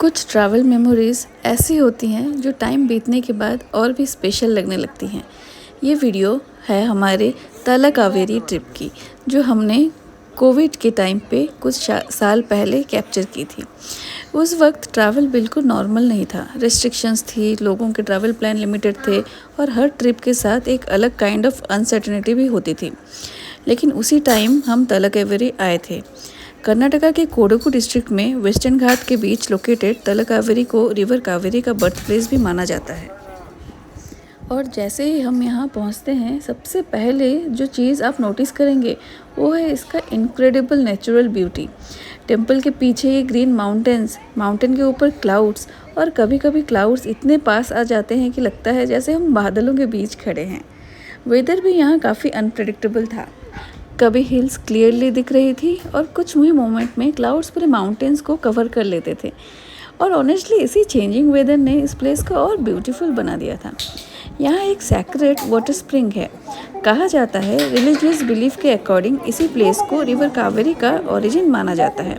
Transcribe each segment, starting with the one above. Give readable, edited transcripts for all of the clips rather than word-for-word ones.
कुछ travel memories ऐसी होती हैं जो टाइम बीतने के बाद और भी स्पेशल लगने लगती हैं। ये वीडियो है हमारे तलकावेरी ट्रिप की, जो हमने कोविड के टाइम पे कुछ साल पहले कैप्चर की थी। उस वक्त ट्रैवल बिल्कुल नॉर्मल नहीं था, रिस्ट्रिक्शंस थी, लोगों के ट्रैवल प्लान लिमिटेड थे और हर ट्रिप के साथ एक अलग काइंड ऑफ अनसर्टेनिटी भी होती थी। लेकिन उसी टाइम हम तलकावेरी आए थे। कर्नाटका के कोडगु डिस्ट्रिक्ट में वेस्टर्न घाट के बीच लोकेटेड तलकावेरी को रिवर कावेरी का बर्थ प्लेस भी माना जाता है। और जैसे ही हम यहाँ पहुँचते हैं, सबसे पहले जो चीज़ आप नोटिस करेंगे वो है इसका इनक्रेडिबल नेचुरल ब्यूटी। टेम्पल के पीछे ये ग्रीन माउंटेन्स, माउंटेन के ऊपर क्लाउड्स, और कभी कभी क्लाउड्स इतने पास आ जाते हैं कि लगता है जैसे हम बादलों के बीच खड़े हैं। वेदर भी यहाँ काफ़ी अनप्रेडिक्टेबल था। कभी हिल्स क्लियरली दिख रही थी और कुछ ही मोमेंट में क्लाउड्स पूरे माउंटेन्स को कवर कर लेते थे। और ऑनेस्टली इसी चेंजिंग वेदर ने इस प्लेस को और ब्यूटीफुल बना दिया था। यहाँ एक सैक्रेड वाटर स्प्रिंग है। कहा जाता है रिलीजियस बिलीफ के अकॉर्डिंग इसी प्लेस को रिवर कावेरी का ओरिजिन माना जाता है।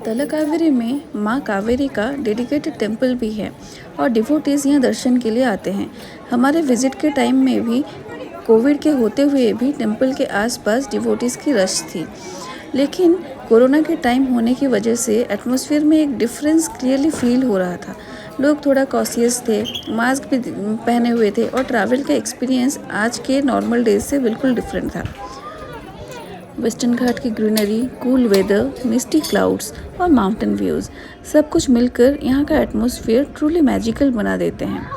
तलकावेरी में माँ कावेरी का डेडिकेटेड टेम्पल भी है और डिवोटीज यहाँ दर्शन के लिए आते हैं। हमारे विजिट के टाइम में भी कोविड के होते हुए भी टेम्पल के आसपास डिवोटीज की रश थी, लेकिन कोरोना के टाइम होने की वजह से एटमॉस्फेयर में एक डिफरेंस क्लियरली फील हो रहा था। लोग थोड़ा कॉशियस थे, मास्क भी पहने हुए थे और ट्रैवल का एक्सपीरियंस आज के नॉर्मल डेज से बिल्कुल डिफरेंट था। वेस्टर्न घाट की ग्रीनरी, कूल वेदर, मिस्टी क्लाउड्स और माउंटेन व्यूज़ सब कुछ मिलकर यहाँ का एटमॉस्फेयर ट्रूली मैजिकल बना देते हैं।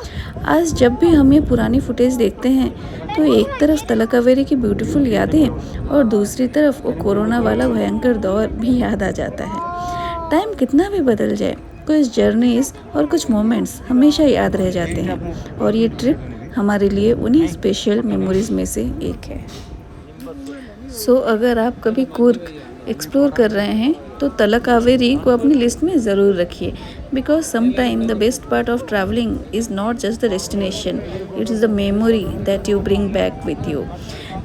आज जब भी हम ये पुरानी फुटेज देखते हैं तो एक तरफ तलकावेरी की ब्यूटीफुल यादें और दूसरी तरफ वो कोरोना वाला भयंकर दौर भी याद आ जाता है। टाइम कितना भी बदल जाए, कुछ जर्नीज और कुछ मोमेंट्स हमेशा याद रह जाते हैं, और ये ट्रिप हमारे लिए उन्हीं स्पेशल मेमोरीज में से एक है। सो अगर आप कभी कूर्ग एक्सप्लोर कर रहे हैं तो तलकावेरी को अपनी लिस्ट में ज़रूर रखिए, because sometime the best part of travelling is not just the destination, it is the memory that you bring back with you.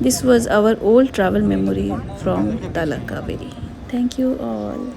This was our old travel memory from Talakaveri. Thank you all.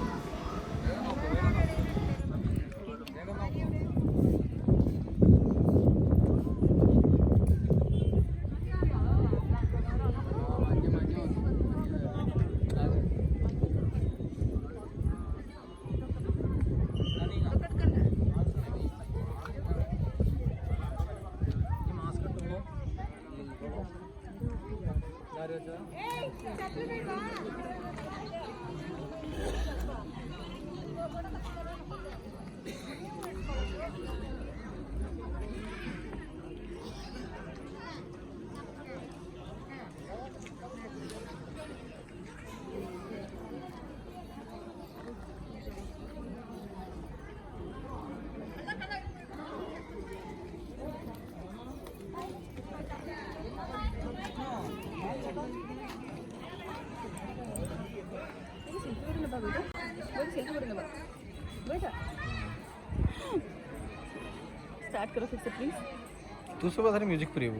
Start करो फिर से please. तू सुबह सारी music free हो।